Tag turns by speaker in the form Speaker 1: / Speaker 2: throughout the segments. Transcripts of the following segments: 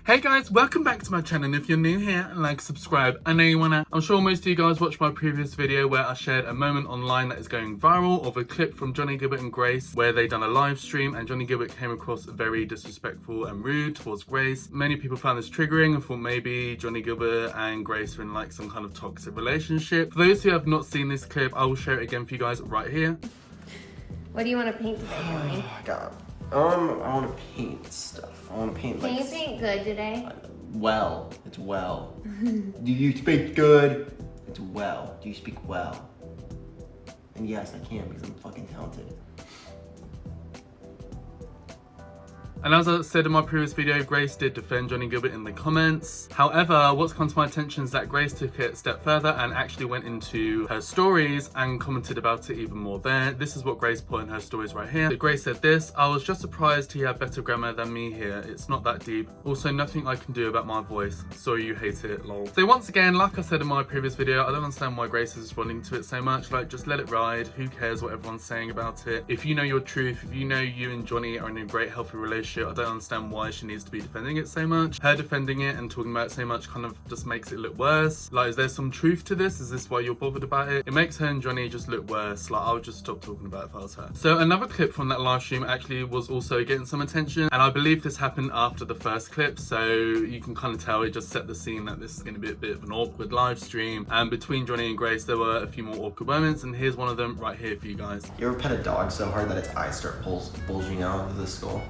Speaker 1: Hey guys, welcome back to my channel, and if you're new here, like, subscribe. I know you wanna. I'm sure most of you guys watched my previous video where I shared a moment online that is going viral of a clip from Johnnie Guilbert and Grace where they done a live stream and Johnnie Guilbert came across very disrespectful and rude towards Grace. Many people found this triggering and thought maybe Johnnie Guilbert and Grace are in like some kind of toxic relationship. For those who have not seen this clip, I will share it again for you guys right here.
Speaker 2: What do you want to paint today, Johnnie?
Speaker 3: Oh, God. I want to paint stuff. I want to paint
Speaker 2: Can
Speaker 3: like...
Speaker 2: you paint good today?
Speaker 3: Well. It's well. Do you speak good? It's well. Do you speak well? And yes, I can because I'm fucking talented.
Speaker 1: And as I said in my previous video, Grace did defend Johnnie Guilbert in the comments. However, what's come to my attention is that Grace took it a step further and actually went into her stories and commented about it even more there. This is what Grace put in her stories right here. Grace said this: "I was just surprised he had better grammar than me here. It's not that deep. Also, nothing I can do about my voice. Sorry you hate it, lol." So once again, like I said in my previous video, I don't understand why Grace is responding to it so much. Like, just let it ride. Who cares what everyone's saying about it? If you know your truth, if you know you and Johnnie are in a great healthy relationship, I don't understand why she needs to be defending it so much. Her defending it and talking about it so much kind of just makes it look worse. Like, is there some truth to this? Is this why you're bothered about it? It makes her and Johnnie just look worse. Like, I would just stop talking about it if I was her. So another clip from that live stream actually was also getting some attention, and I believe this happened after the first clip, so you can kind of tell it just set the scene that this is going to be a bit of an awkward live stream. And between Johnnie and Grace, there were a few more awkward moments, and here's one of them right here for you guys.
Speaker 3: You ever pet a dog so hard that its eyes start bulging out of the skull?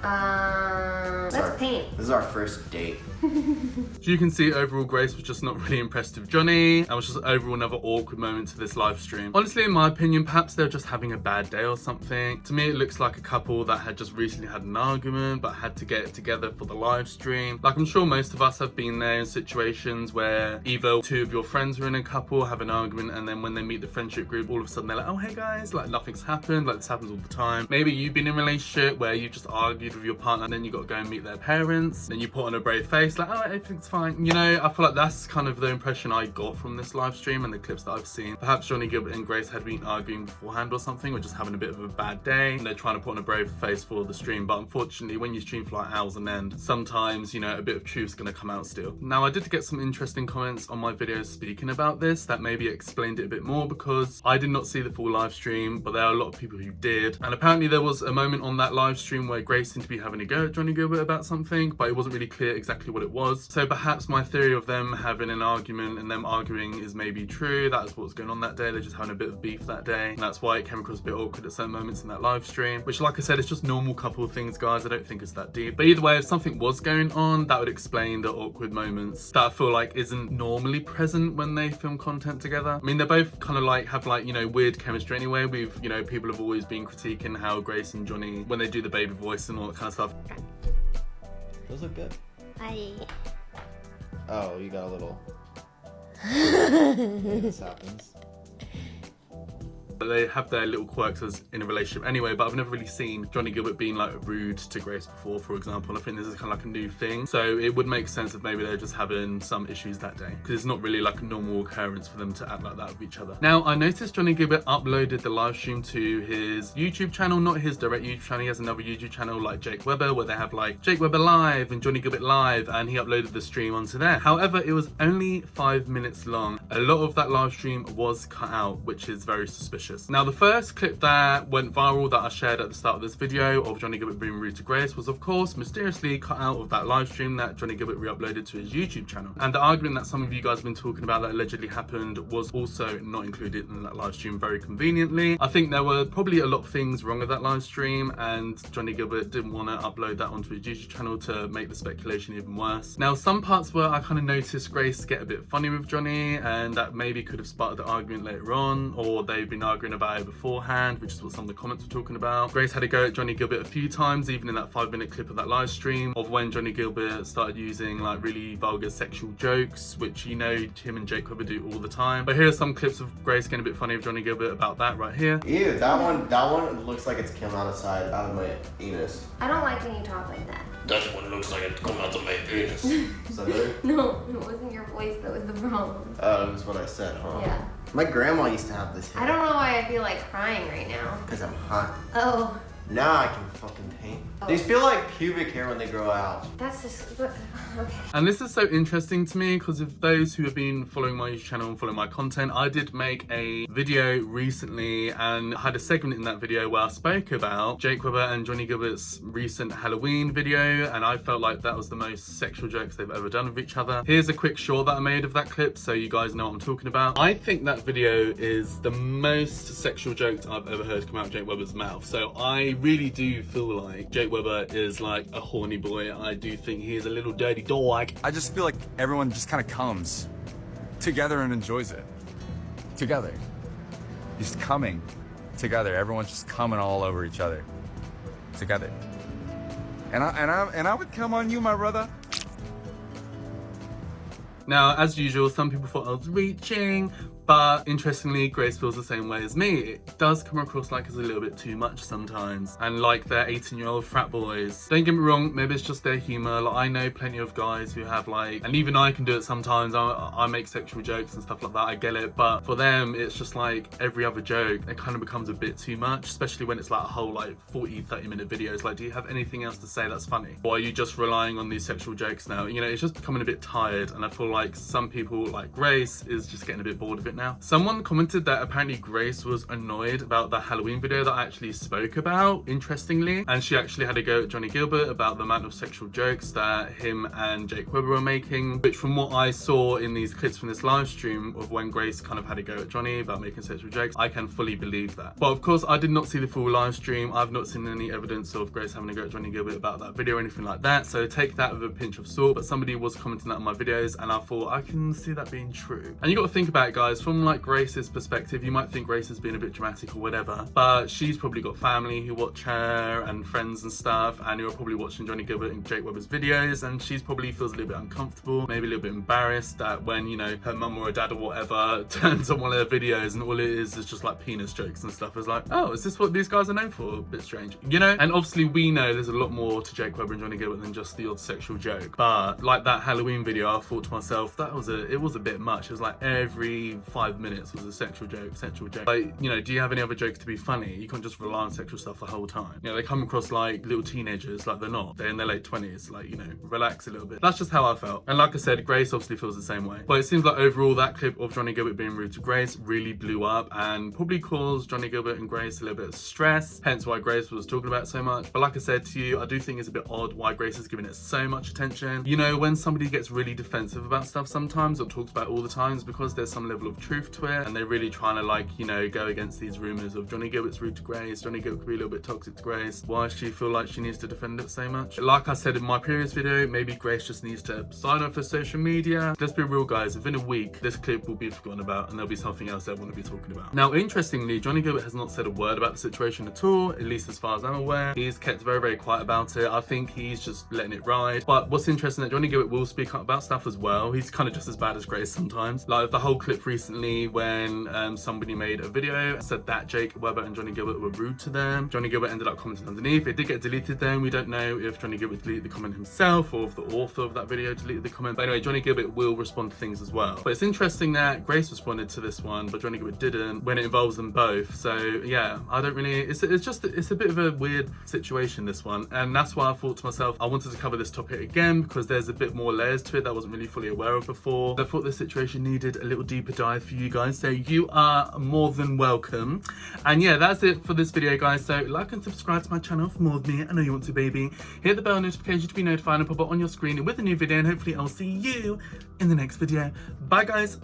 Speaker 2: Let's paint.
Speaker 3: This is our first date.
Speaker 1: So you can see overall Grace was just not really impressed with Johnnie, and was just overall another awkward moment to this live stream. Honestly, in my opinion, perhaps they're just having a bad day or something. To me, it looks like a couple that had just recently had an argument but had to get it together for the live stream. Like, I'm sure most of us have been there in situations where either two of your friends are in a couple, have an argument, and then when they meet the friendship group, all of a sudden they're like, oh hey guys, like nothing's happened. Like, this happens all the time. Maybe you've been in a relationship where you just argued with your partner and then you got to go and meet their parents, then you put on a brave face like, oh, everything's fine. You know, I feel like that's kind of the impression I got from this live stream and the clips that I've seen. Perhaps Johnnie Guilbert and Grace had been arguing beforehand or something, or just having a bit of a bad day, and they're trying to put on a brave face for the stream. But unfortunately, when you stream for like hours on end, sometimes, you know, a bit of truth's gonna come out still. Now, I did get some interesting comments on my videos speaking about this that maybe explained it a bit more, because I did not see the full live stream, but there are a lot of people who did. And apparently there was a moment on that live stream where Grace seemed to be having a go at Johnnie Guilbert about something, but it wasn't really clear exactly what it was. So perhaps my theory of them having an argument and them arguing is maybe true. That's what's going on that day. They're just having a bit of beef that day, and that's why it came across a bit awkward at certain moments in that live stream, which, like I said, it's just normal couple things, guys. I don't think it's that deep. But either way, if something was going on, that would explain the awkward moments that I feel like isn't normally present when they film content together. I mean, they're both kind of like have like, you know, weird chemistry anyway. We've, you know, people have always been critiquing how Grace and Johnnie, when they do the baby voice and all that kind of stuff.
Speaker 3: Those look good.
Speaker 2: Hi.
Speaker 3: Oh, you got a little... This happens.
Speaker 1: They have their little quirks as in a relationship anyway, but I've never really seen Johnnie Guilbert being like rude to Grace before, for example. I think this is kind of like a new thing, so it would make sense if maybe they're just having some issues that day, because it's not really like a normal occurrence for them to act like that with each other. Now, I noticed Johnnie Guilbert uploaded the live stream to his YouTube channel, not his direct YouTube channel. He has another YouTube channel like Jake Webber, where they have like Jake Webber Live and Johnnie Guilbert Live, and he uploaded the stream onto there. However, it was only 5 minutes long. A lot of that live stream was cut out, which is very suspicious. Now, the first clip that went viral that I shared at the start of this video of Johnnie Guilbert being rude to Grace was, of course, mysteriously cut out of that live stream that Johnnie Guilbert re-uploaded to his YouTube channel. And the argument that some of you guys have been talking about that allegedly happened was also not included in that live stream, very conveniently. I think there were probably a lot of things wrong with that live stream, and Johnnie Guilbert didn't want to upload that onto his YouTube channel to make the speculation even worse. Now, some parts where I kind of noticed Grace get a bit funny with Johnnie, and that maybe could have sparked the argument later on, or they've been arguing about it beforehand, which is what some of the comments were talking about. Grace had a go at Johnnie Guilbert a few times, even in that 5-minute clip of that live stream, of when Johnnie Guilbert started using like really vulgar sexual jokes, which, you know, him and Jake Webber do all the time. But here are some clips of Grace getting a bit funny with Johnnie Gilbert about that right here.
Speaker 3: Ew, that one looks like it's come out of my anus.
Speaker 2: I don't like when you talk like that.
Speaker 4: That one looks like it come out of my penis.
Speaker 3: Is that better?
Speaker 2: No, it wasn't your voice that was the problem.
Speaker 3: Oh, that's what I said, huh?
Speaker 2: Yeah.
Speaker 3: My grandma used to have this hair.
Speaker 2: I don't know why I feel like crying right now.
Speaker 3: Because I'm hot.
Speaker 2: Oh.
Speaker 3: Now I can fucking paint. These feel like pubic hair when they grow out.
Speaker 2: That's just, okay.
Speaker 1: And this is so interesting to me because of those who have been following my YouTube channel and following my content, I did make a video recently and had a segment in that video where I spoke about Jake Webber and Johnnie Guilbert's recent Halloween video, and I felt like that was the most sexual jokes they've ever done with each other. Here's a quick short that I made of that clip so you guys know what I'm talking about. I think that video is the most sexual jokes I've ever heard come out of Jake Webber's mouth. So I really do feel like Jake Webber is like a horny boy. I do think he is a little dirty dog.
Speaker 5: I just feel like everyone just kind of comes together and enjoys it. Together. Just coming together. Everyone's just coming all over each other. Together. And I would come on you, my brother.
Speaker 1: Now, as usual, some people thought I was reaching, but interestingly, Grace feels the same way as me. It does come across like it's a little bit too much sometimes, and like they're 18-year-old frat boys. Don't get me wrong, maybe it's just their humor. Like, I know plenty of guys who have like, and even I can do it sometimes, I make sexual jokes and stuff like that, I get it, but for them, it's just like every other joke, it kind of becomes a bit too much, especially when it's like a whole like 40-30 minute video. It's like, do you have anything else to say that's funny? Or are you just relying on these sexual jokes now? You know, it's just becoming a bit tired, and I feel like some people like Grace is just getting a bit bored of it now. Someone commented that apparently Grace was annoyed about the Halloween video that I actually spoke about, interestingly, and she actually had a go at Johnnie Guilbert about the amount of sexual jokes that him and Jake Webber were making, which from what I saw in these clips from this live stream of when Grace kind of had a go at Johnny about making sexual jokes, I can fully believe that. But of course, I did not see the full live stream. I've not seen any evidence of Grace having a go at Johnnie Guilbert about that video or anything like that, so take that with a pinch of salt. But somebody was commenting that on my videos, and I thought I can see that being true. And you got to think about it, guys, from like Grace's perspective. You might think Grace has been a bit dramatic or whatever, but she's probably got family who watch her and friends and stuff, and who are probably watching Johnnie Guilbert and Jake Webber's videos, and she's probably feels a little bit uncomfortable, maybe a little bit embarrassed that when, you know, her mum or her dad or whatever turns on one of their videos and all it is just like penis jokes and stuff. It's like, oh, is this what these guys are known for? A bit strange, you know? And obviously we know there's a lot more to Jake Webber and Johnnie Guilbert than just the odd sexual joke, but like that Halloween video, I thought to myself, it was a bit much. It was like every 5 minutes was a sexual joke. Like, you know, do you have any other jokes to be funny? You can't just rely on sexual stuff the whole time. You know, they come across like little teenagers, like they're not. They're in their late 20s, like, you know, relax a little bit. That's just how I felt. And like I said, Grace obviously feels the same way. But it seems like overall that clip of Johnnie Guilbert being rude to Grace really blew up and probably caused Johnnie Guilbert and Grace a little bit of stress, hence why Grace was talking about it so much. But like I said to you, I do think it's a bit odd why Grace is giving it so much attention. You know, when somebody gets really defensive about stuff sometimes, or talks about it all the time, it's because there's some level of truth to it, and they're really trying to, like, you know, go against these rumors of Johnnie Guilbert's rude to Grace, Johnnie Guilbert could be a little bit toxic to Grace. Why does she feel like she needs to defend it so much? Like I said in my previous video, maybe Grace just needs to sign up for social media. Let's be real, guys, within a week this clip will be forgotten about and there'll be something else they want to be talking about. Now, interestingly, Johnnie Guilbert has not said a word about the situation at all, at least as far as I'm aware. He's kept very, very quiet about it. I think he's just letting it ride. But what's interesting, that Johnnie Guilbert will speak up about stuff as well. He's kind of just as bad as Grace sometimes. Like the whole clip recently when somebody made a video, said that Jake Webber and Johnnie Guilbert were rude to them. Johnnie Gilbert ended up commenting underneath. It did get deleted then. We don't know if Johnnie Gilbert deleted the comment himself or if the author of that video deleted the comment. But anyway, Johnnie Gilbert will respond to things as well. But it's interesting that Grace responded to this one, but Johnnie Gilbert didn't when it involves them both. So yeah, I don't really, it's a bit of a weird situation, this one. And that's why I thought to myself, I wanted to cover this topic again because there's a bit more layers to it that I wasn't really fully aware of before. I thought this situation needed a little deeper dive for you guys. So you are more than welcome. And yeah, that's it for this video, guys. So like and subscribe to my channel for more of me. I know you want to, baby. Hit the bell notification to be notified and pop it on your screen with a new video, and hopefully I'll see you in the next video. Bye, guys.